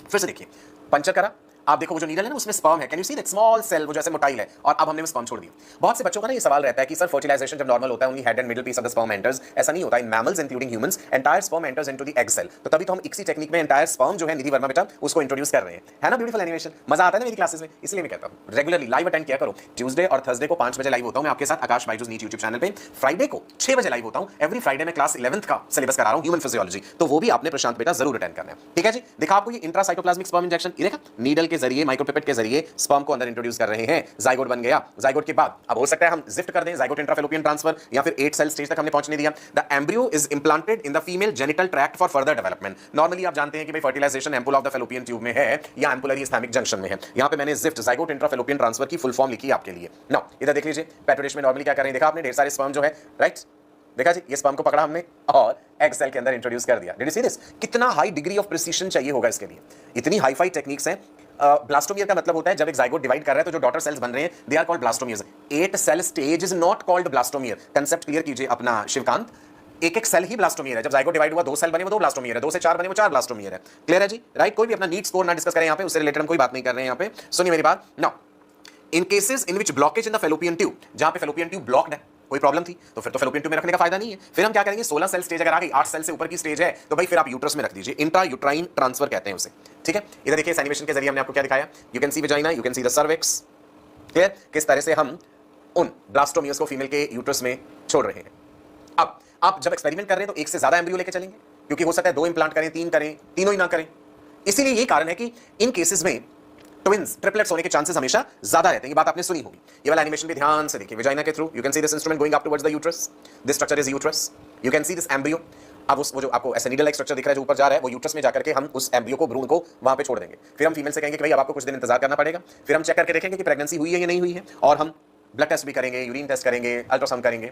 फिर से देखिए, पंचर करा, आप देखो वो जो नीडल है ना उसमें स्पर्म है। Can you see that small cell, वो जैसे मोटाइल है, और अब हमने वो स्पर्म छोड़ दिया। बहुत से बच्चों का ना ये सवाल रहता है कि सर फर्टिलाइजेशन जब नॉर्मल होता है, only head and middle piece of the sperm enters. ऐसा नहीं होता, in mammals including humans entire sperm enters into the egg cell. तो तभी तो हम इक्सी टेक्निक में एंटायर स्पर्म जो है निधि वर्मा बेटा उसको इंट्रोड्यूस कर रहे हैं, है ना? ब्यूटीफुल एनिमेशन, मजा आता है ना मेरी क्लासेस में, इसलिए मैं कहता हूं रेगुलरली लाइव अटेंड किया करो। ट्यूसडे और थर्सडे को 5 बजे लाइव होता हूं मैं आपके साथ आकाश बाइजूस नीट यूट्यूब चैनल पे। फ्राइडे को 6 बजे लाइव होता हूं। एवरी फ्राइडे में क्लास 11th का सिलेबस करा रहा हूं, ह्यूमन फिजियोलॉजी, तो वो भी आपने प्रशांत बेटा जरूर अटेंड करना है। ठीक है जी, देखा आपको ये इंट्रासाइटोप्लाज्मिक स्पर्म इंजेक्शन, ये देखा नीडल के जरिए, माइक्रोपिपेट के जरिए स्पर्म को अंदर इंट्रोड्यूस कर रहे हैं। जाइगोट बन गया, जाइगोट के बाद अब हो सकता है हम जिफ्ट कर दें, जाइगोट इंट्राफेलोपियन ट्रांसफर, या फिर 8 सेल स्टेज तक हमने पहुंचने दिया। The embryo is implanted in the female genital tract for further development. Normally आप जानते हैं कि भाई fertilisation ampulla of the fallopian tube में है या एम्पुलरी इस्थैमिक जंक्शन में है। यहां पे मैंने जिफ्ट, जाइगोट इंट्राफेलोपियन ट्रांसफर की फुल फॉर्म लिखी है आपके लिए। नाउ इधर देख लीजिए, पेट्रो डिश में नॉर्मली क्या कर रहे हैं, देखा आपने ढेर सारे स्पर्म जो है, राइट? देखा जी, ये स्पर्म को पकड़ा हमने और एग सेल के अंदर इंट्रोड्यूस कर दिया। Did you see this? कितना हाई डिग्री ऑफ प्रिसीजन चाहिए होगा इसके लिए, इतनी हाई फाई टेक्निक्स हैं। ब्लास्टोमियर का मतलब होता है जब एक जाइगोट डिवाइड कर रहा है तो जो डॉटर सेल्स बन रहे हैं they are called blastomeres. 8 cell stage is not called blastomere. Concept clear कीजिए अपना शिवकांत, एक एक सेल ही ब्लास्टोमियर है। जब जाइगोट डिवाइड हुआ 2 सेल बने वो 2 ब्लास्टोमियर है, 2 से 4 बने वो 4 ब्लास्टोमियर है। क्लियर है जी? राइट? कोई भी अपना नीट स्कोर ना डिस्कस करें यहाँ पे, उससे रिलेटेड हम कोई बात नहीं कर रहे हैं यहाँ पे। सुनिए मेरी बात। Now in cases in which blockage in the fallopian tube, जहां पे फेलोपियन ट्यूब ब्लॉक्ड है, कोई प्रॉब्लम थी, तो फिर तो फेलोपियन ट्यूब में रखने का फायदा नहीं है। फिर हम क्या करेंगे, 16 सेल स्टेज अगर आ गई, 8 सेल से ऊपर की स्टेज है, तो भाई फिर आप यूट्रस में रख दीजिए। इंट्रा यूट्राइन ट्रांसफर कहते हैं उसे। ठीक है, इधर देखिए इस एनिमेशन के जरिए हमने आपको क्या दिखाया, you can see vagina, you can see the cervix. Clear? किस तरह से हम उन ब्लास्टोमियर्स को फीमेल के यूट्रस में छोड़ रहे हैं। अब आप जब एक्सपेरिमेंट कर रहे हैं तो एक से ज्यादा एम्ब्रियो लेके चलेंगे, क्योंकि हो सकता है 2 इंप्लांट करें, 3 करें, तीनों ही ना करें। इसीलिए यही कारण है कि इन केसेस में ट्विंस, ट्रिपलेट्स होने के चांसेस हमेशा ज्यादा रहते हैं। ये बात आपने सुनी होगी। ये वाला एनिमेशन भी ध्यान से देखिए, वेजाइना के through you can see this instrument going up towards the uterus. This structure is uterus, you can see this embryo. अब वो जो आपको ऐसे नीडल लाइक स्ट्रक्चर दिख रहा है जो ऊपर जा रहा है, वो यूट्रस में जाकर के हम उस एम्ब्रियो को, भ्रूण को वहां पे छोड़ देंगे। फिर हम फीमेल से कहेंगे कि भाई अब आपको कुछ दिन इंतजार करना पड़ेगा। फिर हम चेक करके देखेंगे कि प्रेगनेंसी हुई है या नहीं हुई है, और हम ब्लड टेस्ट भी करेंगे, यूरिन टेस्ट करेंगे, अल्ट्रासाउंड करेंगे।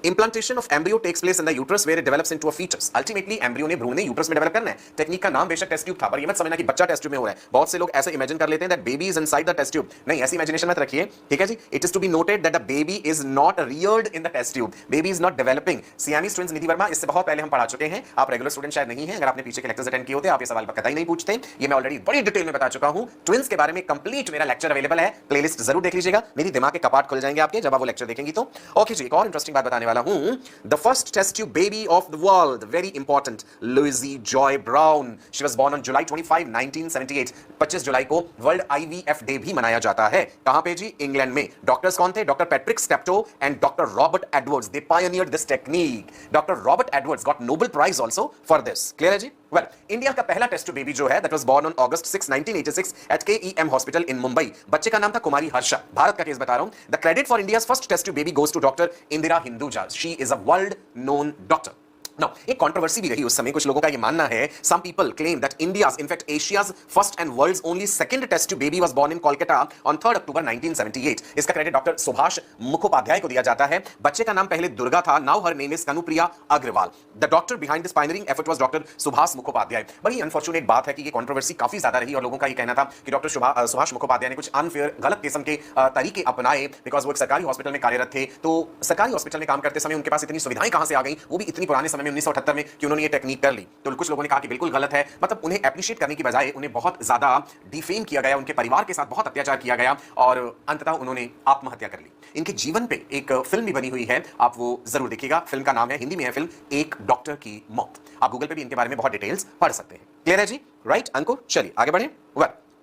Implantation of embryo takes place in the uterus where it develops into a foetus. Ultimately embryo ने, भ्रूण ने यूट्रस में डेवलप करना है। टेक्निक का नाम बेशक टेस्ट ट्यूब था, पर ये मत समझना कि बच्चा टेस्ट ट्यूब में हो रहा है। बहुत से लोग ऐसे इमेजिन कर लेते हैं that baby is inside the test tube. नहीं, ऐसी इमेजिनेशन मत रखिए। ठीक है जी? It is to be noted that the baby is not reared in the test tube, baby is not developing. Siamese twins Nidhi Verma, इससे बहुत पहले हम पढ़ा चुके हैं। आप रेगुलर स्टूडेंट शायद नहीं है, अगर आपने पीछे के लेक्चर्स अटेंड किए होते आप ये सवाल कतई नहीं पूछते। ये मैं ऑलरेडी बड़ी डिटेल में बता चुका हूं। ट्विंस के बारे में कंप्लीट मेरा लेक्चर अवेलेबल है, प्लेलिस्ट जरूर देख लीजिएगा। मेरी दिमाग के कपाट खुल जाएंगे आपके जब आप वो लेक्चर देखेंगी तो। ओके जी, एक और इंटरेस्टिंग बात बताने वाला हूं। The first test tube baby of the world, very important, Louise Joy Brown. She was born on July 25, 1978। 25 जुलाई को वर्ल्ड आईवीएफ डे भी मनाया जाता है। कहां पे जी? इंग्लैंड में। डॉक्टर्स कौन थे? Doctor Patrick Steptoe and doctor Robert Edwards. They pioneered this technique. Doctor Robert Edwards got Nobel prize also for this. Clear है जी? वेल, इंडिया का पहला टेस्ट ट्यूब बेबी जो है, that was born on August 6, 1986 at KEM hospital in Mumbai. बच्चे का नाम था कुमारी हर्षा। भारत का केस बता रहा हूं। The credit for India's first test tube baby goes to doctor Indira Hinduja. She is a world known doctor. Now, एक कंट्रोवर्सी भी रही उस समय। कुछ लोगों का ये मानना है, some people claim that India's, in fact Asia's first and world's only second test tube baby was born in Kolkata on 3rd October 1978। इसका क्रेडिट डॉक्टर सुभाष मुखोपाध्याय को दिया जाता है। बच्चे का नाम पहले दुर्गा था, now her name is Kanupriya Agarwal. The doctor behind this pioneering effort was doctor Subhash Mukhopadhyay. बड़ी अनफॉर्चुनेट बात है कि ये कंट्रोवर्सी काफी ज्यादा रही और लोगों का ये कहना था कि डॉक्टर सुभाष मुखोपाध्याय ने कुछ अनफेयर, गलत किस्म के तरीके अपनाए, बिकॉज वो एक सरकारी हॉस्पिटल में कार्यरत थे। तो सरकारी हॉस्पिटल में काम करते समय उनके पास इतनी सुविधाएं कहां से आ गई, वो भी इतनी पुराने समय में 1978 में, कि उन्होंने ये टेक्निक कर ली। तो कुछ लोगों ने कहा कि बिल्कुल गलत है। मतलब उन्हें एप्रिशिएट करने की बजाय उन्हें बहुत ज्यादा डिफेम किया गया, उनके परिवार के साथ बहुत अत्याचार किया गया और अंततः उन्होंने आत्महत्या कर ली। इनके जीवन पे एक फिल्म भी बनी हुई है, आप वो जरूर देखिएगा। फिल्म का नाम है, हिंदी में है फिल्म, एक डॉक्टर की मौत। आप गूगल पे भी इनके बारे में बहुत डिटेल्स पढ़ सकते हैं। क्लियर है जी? राइट अंकुर? चलिए आगे बढ़े।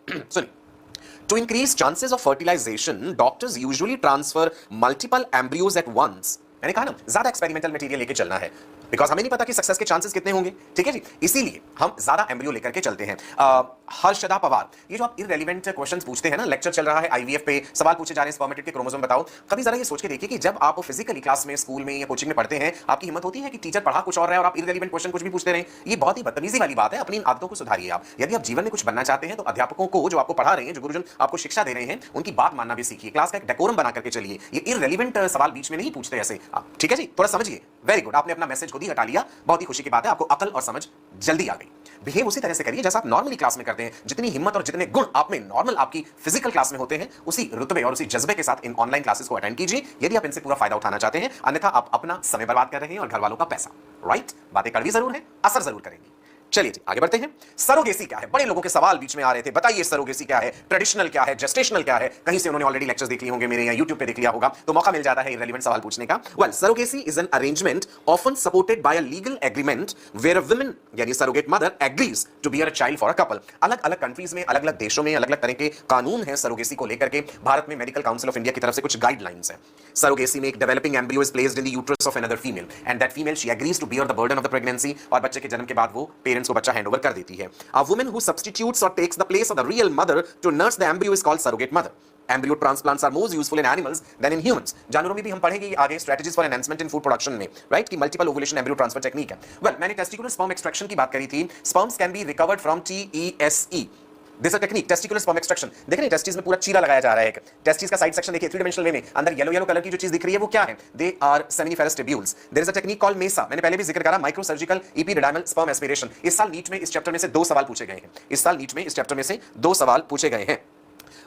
सुनिए, to increase chances of fertilization, doctors usually transfer multiple embryos at once मैंने कहा ना, ज्यादा एक्सपेरिमेंटल मटेरियल लेके चलना है, बिकॉज हमें नहीं पता कि सक्सेस के चांसेस कितने होंगे, ठीक है जी। इसीलिए हम ज्यादा एम्ब्रियो लेकर के चलते हैं। हर्षदा पवार, ये जो आप इररेलेवेंट क्वेश्चंस पूछते हैं ना, लेक्चर चल रहा है आईवीएफ पे, सवाल पूछे जा रहे हैं स्पर्मेटिड के क्रोमोसोम बताओ, कभी जरा ये सोच के देखिए कि जब आप फिजिकली क्लास में, स्कूल में या कोचिंग में पढ़ते हैं, आपकी हिम्मत होती है कि टीचर पढ़ा कुछ और रहा है और आप इररेलेवेंट क्वेश्चन कुछ भी पूछते रहे। ये बहुत ही बदतमीजी वाली बात है, अपनी आदतों को सुधारिए आप। यदि आप जीवन में कुछ बनना चाहते हैं तो अध्यापकों को, जो आपको पढ़ा रहे हैं, जो गुरुजन आपको शिक्षा दे रहे हैं, उनकी बात मानना भी सीखिए, क्लास का एक डेकोरम बना करके चलिए। ये इररेलेवेंट सवाल बीच में नहीं पूछते ऐसे आप, ठीक है जी, थोड़ा समझिए। वेरी गुड, आपने अपना मैसेज खुद ही हटा लिया, बहुत ही खुशी की बात है, आपको अकल और समझ जल्दी आ गई। बिहेव उसी तरह से करिए जैसा आप नॉर्मली क्लास में करते हैं। जितनी हिम्मत और जितने गुण आप में नॉर्मल आपकी फिजिकल क्लास में होते हैं, उसी रुतबे और उसी जज्बे के साथ इन ऑनलाइन क्लासेस को अटेंड कीजिए, यदि आप इनसे पूरा फायदा उठाना चाहते हैं। अन्यथा आप अपना समय बर्बाद कर रहे हैं और घर वालों का पैसा। राइट, बातें कड़वी जरूर है, असर जरूर करेंगी। चलिए जी, आगे बढ़ते हैं। सरोगेसी क्या है? बड़े लोगों के सवाल बीच में आ रहे थे, बताइए सरोगेसी क्या है, ट्रेडिशनल क्या है, जेस्टेशनल क्या है। कहीं से उन्होंने ऑलरेडी लेक्चर्स देख लिए होंगे मेरे, या यूट्यूब पे देख लिया होगा, तो मौका मिल जाता है इररिलेवेंट सवाल पूछने का। Well, surrogacy is an arrangement often supported by a legal agreement where a woman यानी surrogate mother agrees to bear a child for a couple. अलग अलग कंट्रीज में, अलग अलग देशों में अलग अलग तरह के कानून हैं सरोगेसी को लेकर के। भारत में मेडिकल काउंसिल ऑफ इंडिया की तरफ से कुछ गाइडलाइंस हैं। सरोगेसी में एक developing embryo is placed in the uterus of another female and that female she agrees to bear the burden of the pregnancy, और बच्चे के जन्म के बाद वो पेरेंट्स को बच्चा हैंडओवर कर देती है। A woman who substitutes or takes the place of the real mother to nurse the embryo is called surrogate mother. Embryo transplants are more useful in animals than in humans. जानवरों में भी हम पढ़ेंगे आगे strategies for enhancement in food production में, right? कि multiple ovulation embryo transfer technique है। Well, मैंने testicular sperm extraction की बात करी थी। Sperms can be recovered from TESE. This a technique, testicular sperm extraction. देख रहे हैं टेस्टिस में पूरा चीरा लगाया जा रहा है। टेस्टिस का साइड सेक्शन देखिए, 3 डायमेंशनल वे में, अंदर येलो येलो कलर की जो चीज दिख रही है वो क्या है? They are seminiferous tubules. There is a technique called MESA, मैंने पहले भी जिक्र करा, micro surgical epididymal sperm aspiration. इस साल नीट में इस चैप्टर में से 2 सवाल पूछे गए हैं। इस साल नीट में इस चैप्टर में से 2 सवाल पूछे गए हैं।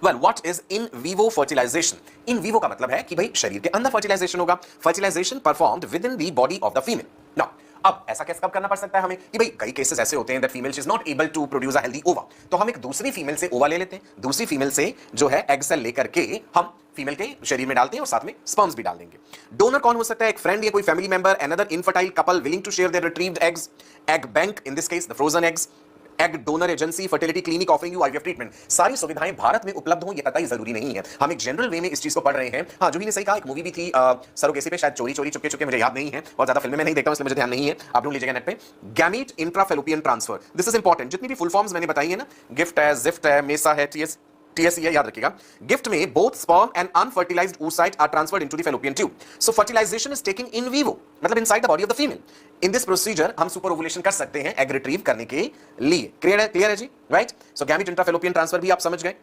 Well, what is in vivo fertilization? In vivo का मतलब है कि भाई शरीर के अंदर फर्टिलाइजेशन होगा। Fertilization performed within the body of the female. Now अब ऐसा कैसे कब करना पड़ सकता है हमें कि भाई कई केसेस ऐसे होते हैं that female is not able to produce a healthy ova, तो हम एक दूसरी फीमेल से ओवा ले लेते हैं, दूसरी फीमेल से जो है एग सेल लेकर के हम फीमेल के शरीर में डालते हैं और साथ में स्पर्म्स भी डाल देंगे। डोनर कौन हो सकता है? एक फ्रेंड या कोई family member, another infertile couple willing to share their retrieved eggs, egg bank in this case the frozen eggs, egg donor agency, fertility clinic offering you IVF treatment. सारी सुविधाएं भारत में उपलब्ध हो ये कतई जरूरी नहीं है। हम एक जनरल वे में इस चीज को पढ़ रहे हैं। हाँ, जो भी ने सही कहा, एक मूवी भी थी सरोगेसी पे, शायद चोरी चोरी चुपके चुपके, मुझे याद नहीं है, और ज्यादा फिल्में मैं नहीं देखता हूं इसलिए मुझे ध्यान नहीं है, आप ढूंढ लीजिएगा नेट पे। Gamete intrafallopian transfer, this is important. जितनी भी फुल फॉर्म्स मैंने बताई है ना, गिफ्ट है, जिफ्ट है, मेसा है, TSE है, याद रखिएगा। गिफ्ट में both sperm and unfertilised oocyte are transferred into the fallopian tube. So fertilisation is taking in vivo, मतलब inside the body of the female. In this procedure हम सुपर ओवुलेशन कर सकते हैं एग रिट्रीव करने के लिए। Clear है जी, right? सो gamete intrafallopian transfer भी आप समझ गए।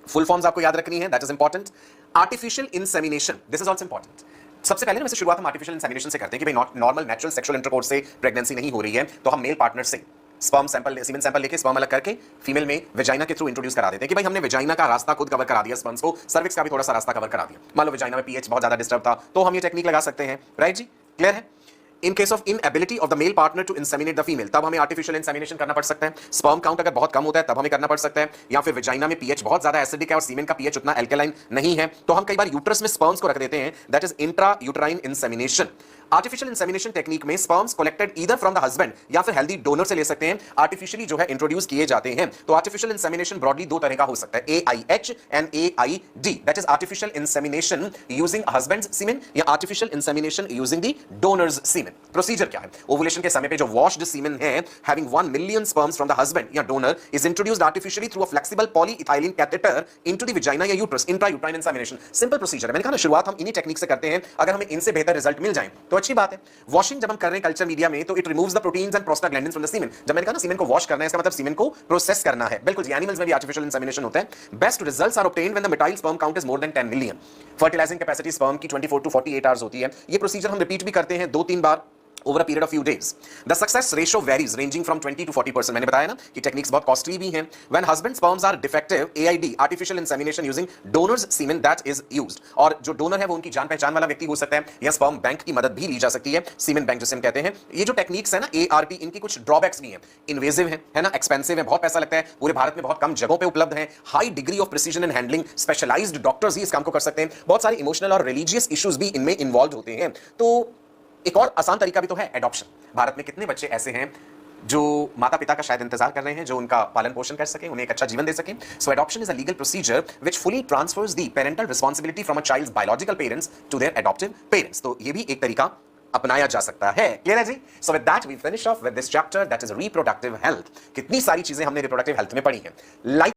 फुल फॉर्म्स आपको याद रखनी है, that is important. Artificial insemination, this is also important. सबसे पहले ना वैसे शुरुआत हम आर्टिफिशियल इंसेमिनेशन से करते हैं कि भाई नॉर्मल नेचुरल सेक्सुअल इंटरकोर्स से प्रेगनेंसी नहीं हो रही है, तो हम मेल पार्टनर से स्पर्म सैंपल, सीमेन सैंपल लेके स्पर्म अलग करके फीमेल में वेजाइना के थ्रू इंट्रोड्यूस करा देते हैं कि भाई हमने वेजाइना का रास्ता खुद कवर करा दिया स्पर्म्स को, सर्विक्स का भी थोड़ा सा रास्ता कवर करा दिया। मान लो वेजाइना में पीएच बहुत ज्यादा डिस्टर्ब था, तो हम ये टेक्निक लगा सकते हैं। राइट जी, क्लियर है? In case of inability of the male partner to inseminate the female, तब हमें आर्टिफिशियल इंसेमिनेशन करना पड़ सकता है। स्पर्म काउंट अगर बहुत कम होता है तब हमें करना पड़ सकता है, या फिर वेजाइना में पीएच बहुत ज्यादा एसिडिक है और सीमेन का पीएच उतना एल्कलाइन नहीं है, तो हम कई बार यूट्रस में स्पर्म्स को रख देते हैं, that is intra uterine insemination. Artificial insemination technique में sperms collected either from the husband या फिर हेल्दी डोनर से ले सकते हैं, आर्टिफिशियली जो है इंट्रोड्यूस किए जाते हैं। तो आर्टिफिशियल इंसेमिनेशन ब्रॉडली 2 तरह का हो सकता है, AIH and AID, that is artificial insemination using husband's semen या artificial insemination using the donor's semen. Procedure क्या है? ओवुलेशन के समय पे जो वॉश्ड सीमेन है having 1 million sperms from the husband या donor is introduced artificially through a flexible polyethylene catheter into the vagina या uterus, intra uterine insemination. Simple procedure है, मैंने कहा ना शुरुआत हम इन्हीं टेक्निक से करते हैं। अगर हमें इनसे बेहतर रिजल्ट मिल जाए तो अच्छी बात है। वॉशिंग जब हम कर रहे हैं कल्चर मीडिया में, तो it removes the proteins and prostaglandins from the semen. जब मैंने कहा ना सीमेन को वॉश करना है, इसका मतलब सीमेन को प्रोसेस करना है। बिल्कुल जी, एनिमल्स में भी आर्टिफिशियल इंसेमिनेशन होता है। Best results are obtained when the motile sperm count is more than 10 million. Fertilising capacity sperm की 24 टू 48 आवर्स होती है। ये प्रोसीजर हम रिपीट भी करते हैं 2-3 बार over a period of few days. The success ratio varies ranging from 20 to 40%. मैंने बताया ना कि टेक्निक्स बहुत कॉस्टली भी हैं। When husband sperms are defective, AID artificial insemination using donor's semen that is used. और जो डोनर है वो उनकी जान पहचान वाला व्यक्ति हो सकता है या स्पर्म बैंक की मदद भी ली जा सकती है, सीमेन बैंक जिसे हम कहते हैं। ये जो टेक्निक्स है ना ART, इनकी कुछ ड्रॉबैक्स भी हैं। इन्वेजिव है ना, एक्सपेंसिव है, बहुत पैसा लगता है, पूरे भारत में बहुत कम जगहों पे उपलब्ध है, high degree of precision and handling, specialised doctors ही इस काम को कर सकते हैं, बहुत सारे इमोशनल और रिलीजियस इश्यूज भी इनमें इन्वॉल्व होते हैं। तो एक और आसान तरीका भी तो है एडॉप्शन। भारत में कितने बच्चे ऐसे हैं जो माता पिता का शायद इंतजार कर रहे हैं, जो उनका पालन पोषण कर सके, उन्हें एक अच्छा जीवन दे सके. So adoption is a legal procedure which fully transfers the parental responsibility from a child's biological parents to their adoptive parents. तो ये भी एक तरीका अपनाया जा सकता है. क्लियर है जी? So with that we finish off with this chapter that is reproductive health. कितनी सारी चीजें हमने रिप्रोडक्टिव हेल्थ में पढ़ी हैं. लाइक